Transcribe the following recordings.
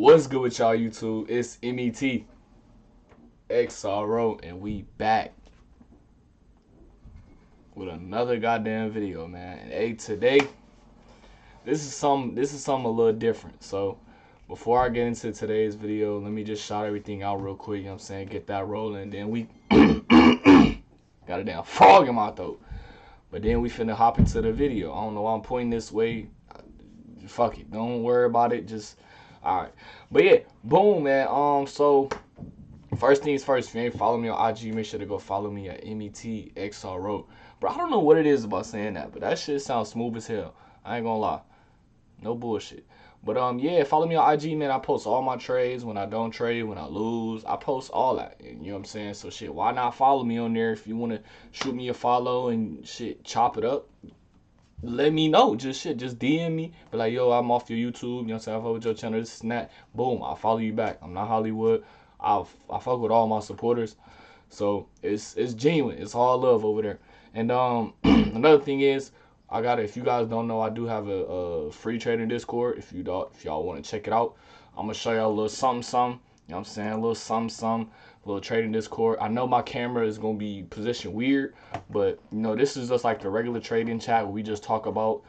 What's good with y'all YouTube? It's MET XRO and we back with another goddamn video, man. And hey, today this is something a little different. So before I get into today's video, let me just shout everything out real quick, you know what I'm saying? Get that rolling, and then we got a damn frog in my throat. But then we finna hop into the video. I don't know why I'm pointing this way. Fuck it. Don't worry about it. Just alright. But yeah, boom, man. So first things first, if you ain't follow me on IG, make sure to go follow me at METXRO. Bro, I don't know what it is about saying that, but that shit sounds smooth as hell. I ain't gonna lie. No bullshit. But yeah, follow me on IG, man. I post all my trades, when I don't trade, when I lose. I post all that. You know what I'm saying? So shit, why not follow me on there? If you wanna shoot me a follow and shit, chop it up, let me know. Just DM me. Be like, yo, I'm off your YouTube. You know what I'm saying? I fuck with your channel, this and that. Boom, I'll follow you back. I'm not Hollywood. I fuck with all my supporters. So it's genuine. It's all love over there. And another thing is, if you guys don't know, I do have a free trading Discord. If y'all want to check it out, I'm gonna show y'all a little something. You know what I'm saying? A little something. Little trading Discord. I know my camera is gonna be positioned weird, but you know, this is just like the regular trading chat where we just talk about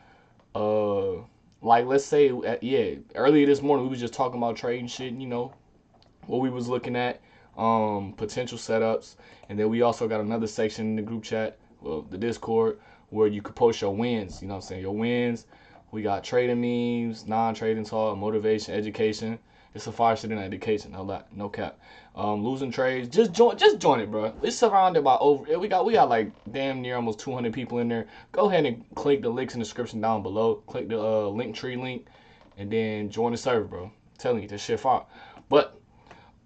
like, let's say earlier this morning we was just talking about trading shit, you know, what we was looking at, potential setups. And then we also got another section in the group chat, well, the Discord, where you could post your wins, you know what I'm saying, your wins. We got trading memes, non-trading talk, motivation, education. It's a fire shit in education, no cap. Losing trades, just join it, bro. It's surrounded by we got like damn near almost 200 people in there. Go ahead and click the links in the description down below. Click the link tree link, and then join the server, bro. I'm telling you, this shit fire. But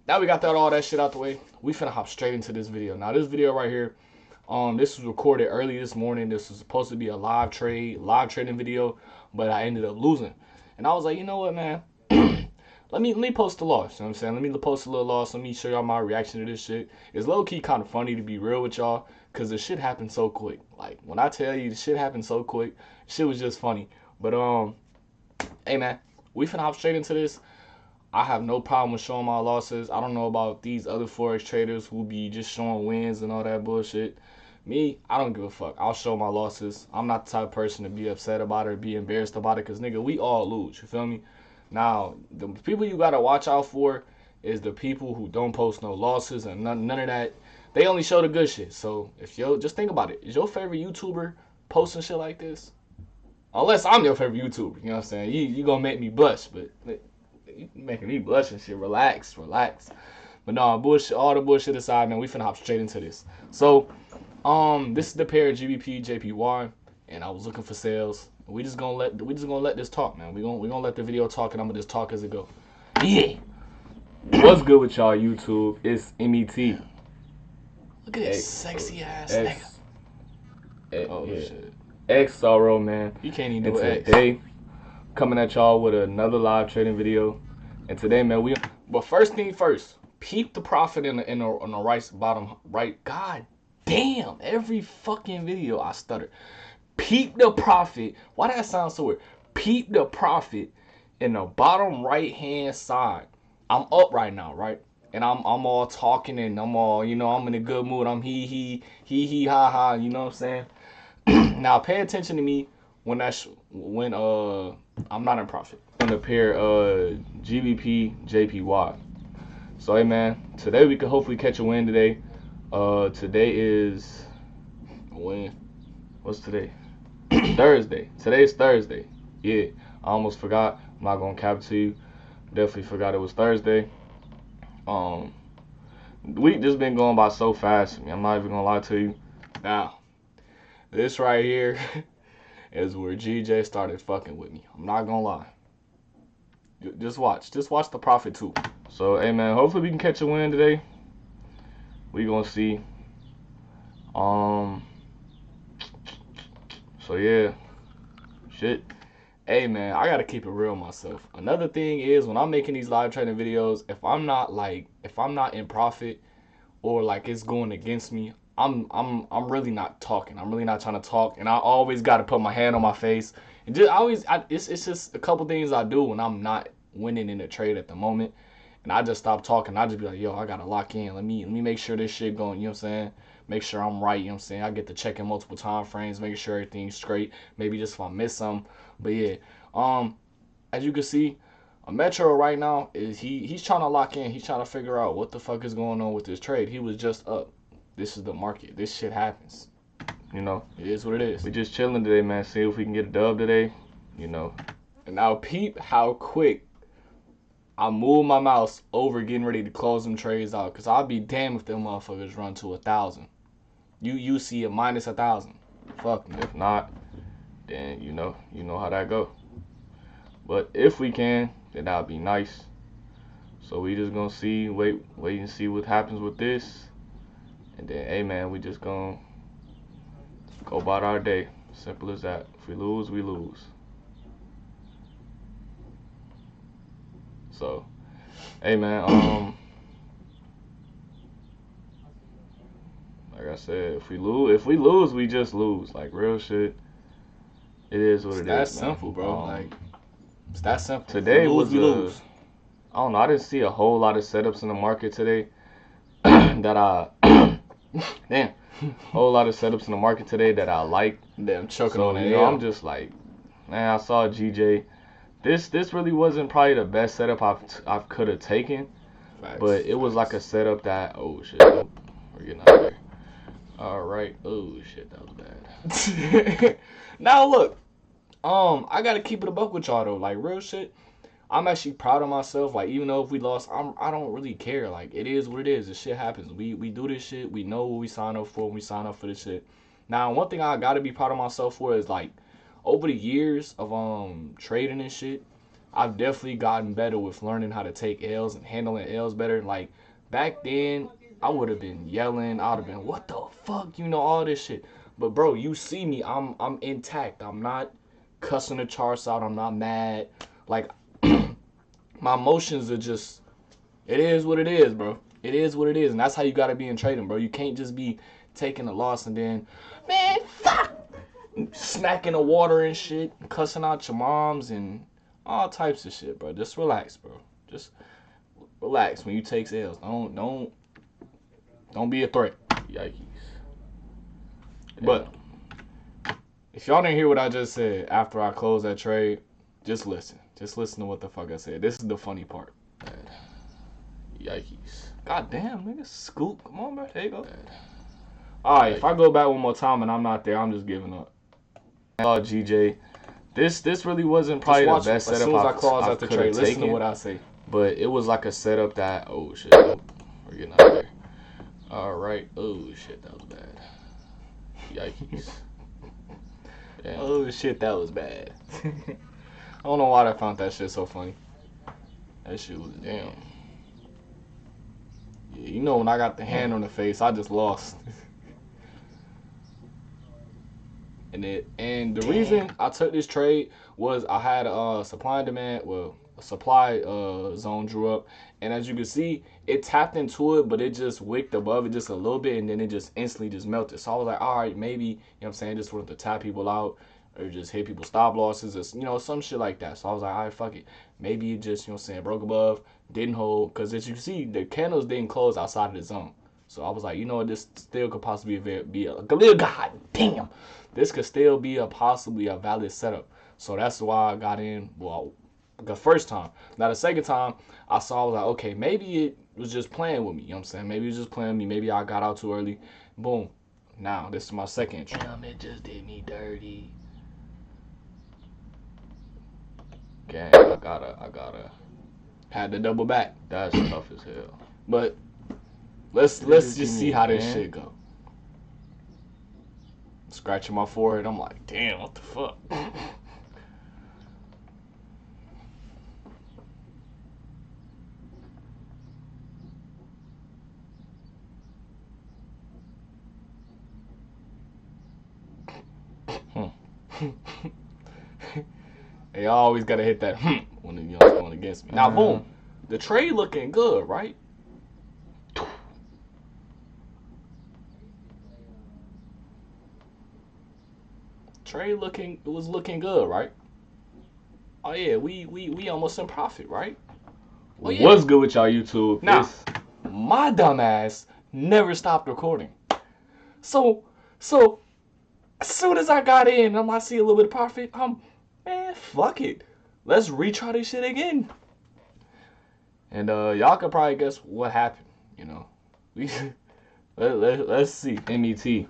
now we got all that shit out the way, we finna hop straight into this video. Now this video right here, this was recorded early this morning. This was supposed to be a live trading video, but I ended up losing. And I was like, you know what, man? Let me post the loss, you know what I'm saying? Let me post a little loss. Let me show y'all my reaction to this shit. It's low-key kind of funny, to be real with y'all, because the shit happened so quick. Like, when I tell you the shit happened so quick, shit was just funny. But, hey, man, we finna hop straight into this. I have no problem with showing my losses. I don't know about these other Forex traders who be just showing wins and all that bullshit. Me, I don't give a fuck. I'll show my losses. I'm not the type of person to be upset about it or be embarrassed about it, because, nigga, we all lose, you feel me? Now, the people you gotta watch out for is the people who don't post no losses and none of that. They only show the good shit. So if just think about it. Is your favorite YouTuber posting shit like this? Unless I'm your favorite YouTuber, you know what I'm saying? You gonna make me blush, but you making me blush and shit. Relax. But no, bullshit. All the bullshit aside, man, we finna hop straight into this. So, this is the pair of GBPJPY, and I was looking for sales. We just gonna let this talk, man. We gonna let the video talk, and I'm gonna just talk as it go. Yeah. What's good with y'all YouTube? It's MET. Look at this sexy ass nigga. Oh shit. XRO, man. You can't even do it. Today, coming at y'all with another live trading video. And today, man, but first thing first, peep the profit on the right bottom right. God damn, every fucking video I stutter. Peep the profit. Why did that sound so weird? Peep the profit in the bottom right hand side. I'm up right now, right? And I'm all talking, and I'm all, you know, I'm in a good mood. I'm he ha ha, you know what I'm saying? Now pay attention to me when I'm not in profit. On the pair GBPJPY. So hey, man, today we could hopefully catch a win today. Today is when? What's today? Thursday. Today's Thursday. Yeah, I almost forgot. I'm not gonna cap it to you. Definitely forgot it was Thursday. Week just been going by so fast. I'm not even gonna lie to you. Now, this right here is where GJ started fucking with me. I'm not gonna lie. Just watch the profit too. So hey, man, hopefully we can catch a win today. We gonna see. So yeah, shit. Hey, man, I gotta keep it real myself. Another thing is, when I'm making these live trading videos, if I'm not in profit, or like it's going against me, I'm really not talking. I'm really not trying to talk, and I always gotta put my hand on my face. And it's just a couple things I do when I'm not winning in the trade at the moment. And I just stopped talking. I just be like, yo, I gotta lock in. Let me make sure this shit going, you know what I'm saying? Make sure I'm right, you know what I'm saying? I get to check in multiple time frames, making sure everything's straight. Maybe just if I miss something. But yeah, as you can see, Metro right now is he's trying to lock in. He's trying to figure out what the fuck is going on with this trade. He was just up. This is the market. This shit happens. You know, it is what it is. We just chilling today, man. See if we can get a dub today. You know. And now peep how quick I move my mouse over getting ready to close them trades out. Cause I'll be damned if them motherfuckers run to 1,000. You see a minus 1,000. Fuck me. If not, then you know how that go. But if we can, then that'll be nice. So we just gonna see, wait and see what happens with this. And then, hey man, we just gonna go about our day. Simple as that. If we lose, we lose. So, hey man, like I said, if we lose, we just lose. Like real shit. It is what it is. That's simple, bro. Like it's that simple. Today we lose. I don't know. I didn't see a whole lot of setups in the market today that I whole lot of setups in the market today that I like. Yeah, I'm choking So, on it. you know, I'm just like, man, I saw GJ. This really wasn't probably the best setup I could have taken, but it was like a setup that, oh shit, we're getting out of here. All right, oh shit, that was bad. Now look, I gotta keep it a buck with y'all though. Like real shit, I'm actually proud of myself. Like even though if we lost, I don't really care. Like it is what it is. This shit happens. We do this shit. We know what we sign up for when we sign up for this shit. Now one thing I gotta be proud of myself for is like over the years of trading and shit, I've definitely gotten better with learning how to take L's and handling L's better. Like back then, I would have been yelling. I would have been, what the fuck, you know, all this shit. But bro, you see me, I'm intact. I'm not cussing the charts out. I'm not mad. Like my emotions are just, it is what it is, bro. It is what it is, and that's how you gotta be in trading, bro. You can't just be taking a loss and then, man, fuck, smacking the water and shit, cussing out your moms and all types of shit, bro. Just relax, bro. Just relax when you take L's. Don't be a threat. Yikes. But if y'all didn't hear what I just said after I closed that trade, just listen. Just listen to what the fuck I said. This is the funny part. Yikes. God damn, nigga, scoop. Come on, bro. There you go. Alright, if I go back one more time and I'm not there, I'm just giving up. Oh, GJ. This really wasn't probably the best setup as soon as I close out the trade, listen taken, to what I say. But it was like a setup that, oh shit, we're getting out of there. Alright, oh shit, that was bad. Yikes. Damn. Oh shit, that was bad. I don't know why I found that shit so funny. That shit was damn. Yeah, you know when I got the hand on the face, I just lost. And the reason I took this trade was I had a supply and demand, well, a supply zone drew up, and as you can see, it tapped into it, but it just wicked above it just a little bit, and then it just instantly just melted. So I was like, all right, maybe, you know what I'm saying, just wanted to tap people out or just hit people stop losses, or, you know, some shit like that. So I was like, all right, fuck it. Maybe it just, you know what I'm saying, broke above, didn't hold, because as you can see, the candles didn't close outside of the zone. So I was like, you know what, this still could possibly be a god damn. This could still be possibly a valid setup. So that's why I got in, well, the first time. Now the second time, I was like, okay, maybe it was just playing with me. You know what I'm saying? Maybe it was just playing with me. Maybe I got out too early. Boom. Now, this is my second entry. Damn, it just did me dirty. Gang, I gotta. Had to double back. That's tough as hell. But let's just see how this shit go. Scratching my forehead, I'm like, damn, what the fuck? Hey, I always gotta hit that when the young's going against me. Now, boom, the trade looking good, right? Trade was looking good, right? Oh yeah, we almost in profit, right? Oh yeah. What's good with y'all YouTube? Now, my dumb ass never stopped recording. So as soon as I got in, I see a little bit of profit. Man, fuck it. Let's retry this shit again. And y'all could probably guess what happened. You know, we let's see. MET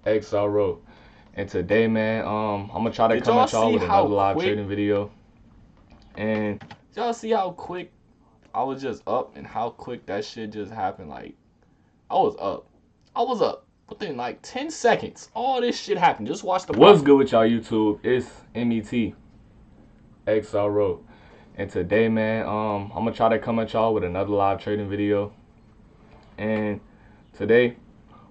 XRO. And today, man, I'm gonna try to come at y'all with another live trading video. And y'all see how quick I was just up and how quick that shit just happened? Like, I was up. Within like 10 seconds, all this shit happened. Just watch the. What's good with y'all YouTube? It's MET XRO. And today, man, I'm gonna try to come at y'all with another live trading video. And today,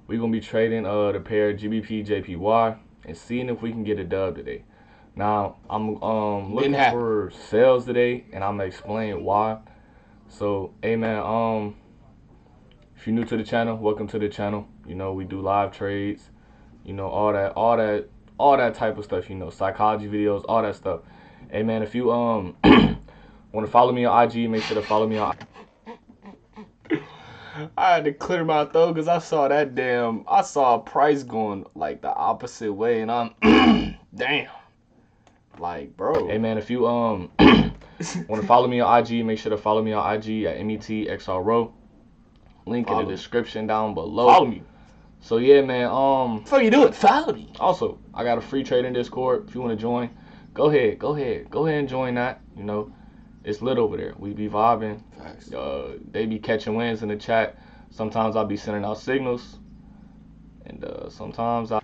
we're gonna be trading the pair GBPJPY and seeing if we can get a dub today. Now, I'm looking for sales today, and I'm gonna explain why. So, hey man, if you're new to the channel, welcome to the channel. You know, we do live trades, you know, all that type of stuff, you know, psychology videos, all that stuff. Hey man, if you want to follow me on IG, make sure to follow me on. I had to clear my throat because I saw a price going like the opposite way, and I'm damn. Like, bro. Hey man, if you want to follow me on IG, make sure to follow me on IG at METXRO. Link in the description down below. Follow me. So yeah, man. What you doing? Follow me. Also, I got a free trading Discord. If you want to join, go ahead and join that. You know, it's lit over there. We be vibing. They be catching wins in the chat. Sometimes I'll be sending out signals, and sometimes I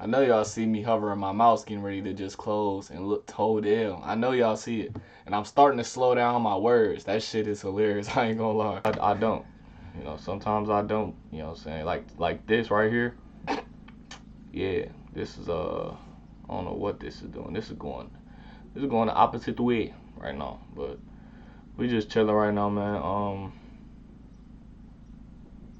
know y'all see me hovering my mouse, getting ready to just close and look toe down. I know y'all see it, and I'm starting to slow down my words. That shit is hilarious. I ain't gonna lie. I don't. You know, sometimes I don't. You know what I'm saying? Like this right here. Yeah, this is I don't know what this is doing. This is going the opposite way right now. But we just chilling right now, man.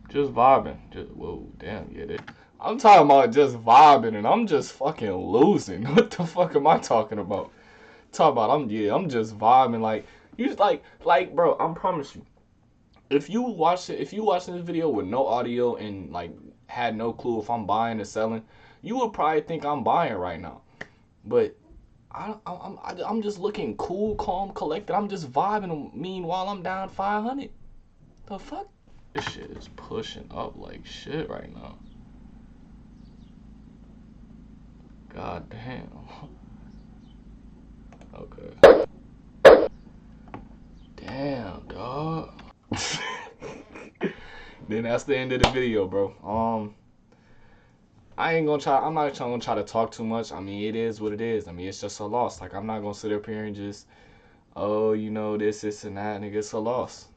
Just vibing. Whoa, damn, yeah. I'm talking about just vibing, and I'm just fucking losing. What the fuck am I talking about? I'm just vibing. Like, you like, bro. I promise you, if you watching this video with no audio and like had no clue if I'm buying or selling, you would probably think I'm buying right now. But I'm just looking cool, calm, collected. I'm just vibing. Meanwhile, I'm down 500. The fuck? This shit is pushing up like shit right now. God damn. Okay. Damn, dog. Then that's the end of the video, bro. I'm not gonna try to talk too much. I mean, it is what it is. I mean, it's just a loss. Like, I'm not gonna sit up here and just, oh, you know, this and that, nigga. It's a loss.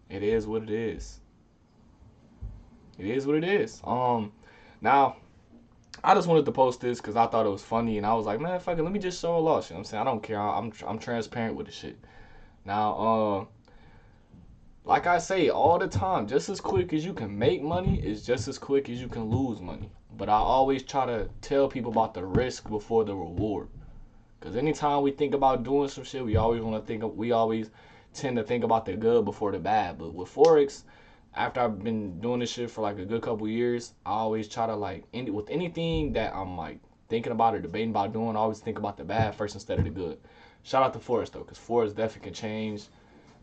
It is what it is. It is what it is. Now, I just wanted to post this because I thought it was funny, and I was like, man, fuck it, let me just show a loss. You know what I'm saying? I don't care. I'm transparent with the shit. Now, like I say all the time, just as quick as you can make money is just as quick as you can lose money. But I always try to tell people about the risk before the reward. Because anytime we think about doing some shit, we always tend to think about the good before the bad. But with Forex, after I've been doing this shit for like a good couple years, I always try to like end it with anything that I'm like thinking about or debating about doing. I always think about the bad first instead of the good. Shout out to Forex though, because Forex definitely can change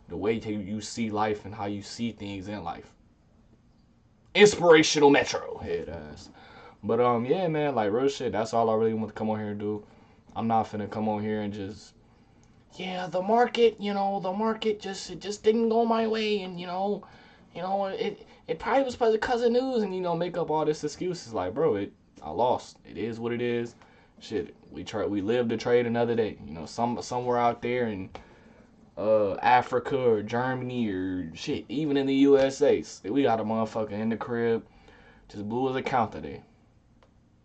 the way you see life and how you see things in life. Inspirational Metro, head ass. But yeah, man, like real shit. That's all I really want to come on here and do. I'm not finna come on here and just, yeah, the market just didn't go my way, and it probably was because of news, and make up all this excuses. Like, bro, I lost. It is what it is. Shit, we live to trade another day. Somewhere out there in Africa or Germany or shit, even in the USA, we got a motherfucker in the crib, just blew his account today,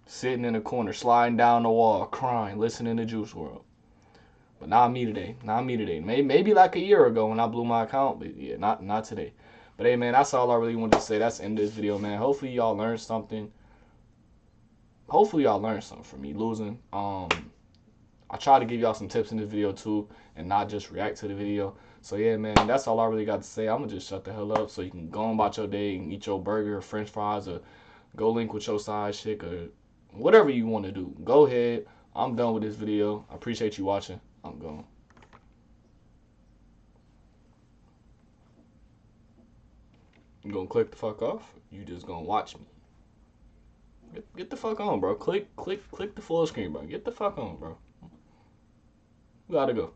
sitting in the corner, sliding down the wall, crying, listening to Juice WRLD. But not me today. Maybe like a year ago when I blew my account, but yeah, not today. But hey, man, that's all I really wanted to say. That's the end of this video, man. Hopefully y'all learned something. From me losing. I try to give y'all some tips in this video too, and not just react to the video. So yeah, man, that's all I really got to say. I'm gonna just shut the hell up so you can go on about your day and eat your burger or french fries or go link with your side chick or whatever you want to do. Go ahead. I'm done with this video. I appreciate you watching. I'm gone. You gonna click the fuck off? You just gonna watch me? Get the fuck on, bro. Click the full screen, bro. Get the fuck on, bro. We gotta go.